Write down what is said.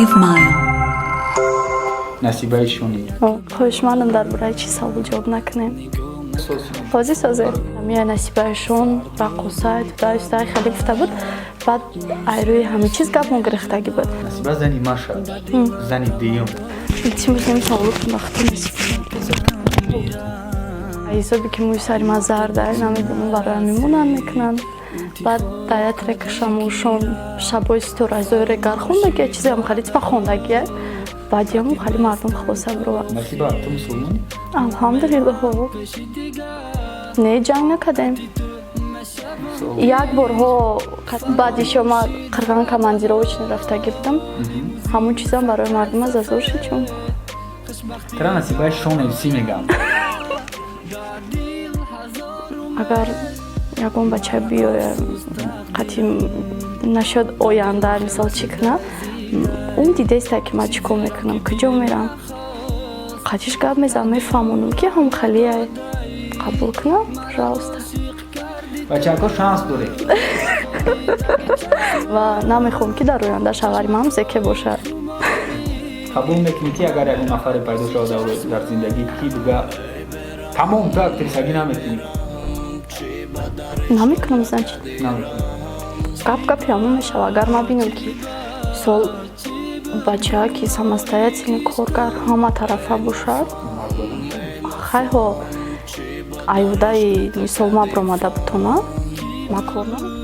5 Mile. насибаи шуни хоҳишмандам дар бораи чӣ савол ҷавоб накунем. ҳозир созе ҳамия насибаишон раққосаи тутаистаи хеле гуфта буд баъд айрӯи ҳама чиз гапон гирифтагӣ буд. насиба зани маша зани дуюм чӣ мешам савол вақти ҳисоби ки мӯи сари ма зарда намедонам барои мемонанд мекунанд баъд даятре кашамушон шабои ситоразоире гархондагия чизеам хали типа хондагия баъдиам хали мардум хлоса бурова насиба ту мусулмони алҳамдулиллаҳ не ҷанг накардем як борҳо баъди шома қирған командировочный рафтагӣ будам ҳамон чизам барои мардум аз азор шид чун тара насибаи шоневсӣ мегам агар ягон бача биёя қатъи нашод оянда мисол чӣ кунад он дидеста ки ман чӣ кор мекунам куҷо мерам қатиш гап мезанам мефаҳмонам ки ҳам халия қабул кунам пожалуйста бачаҳо шанс доред ва намехоҳам ки дар оянда шавари ман зеке бошад қабул мекунӣ ки агар ягон нафаре пайдо шуда дар зиндагӣ ки дига тамом ту актрисагӣ наметунӣ намекунам значит наметунӣ гап-гапи ҳамон мешава агар ман бинам ки мисол бача ки самостоятельный коргар ҳама тарафа бошад хайҳо аюдаи мисол ма биромада бутона ма кор намекунам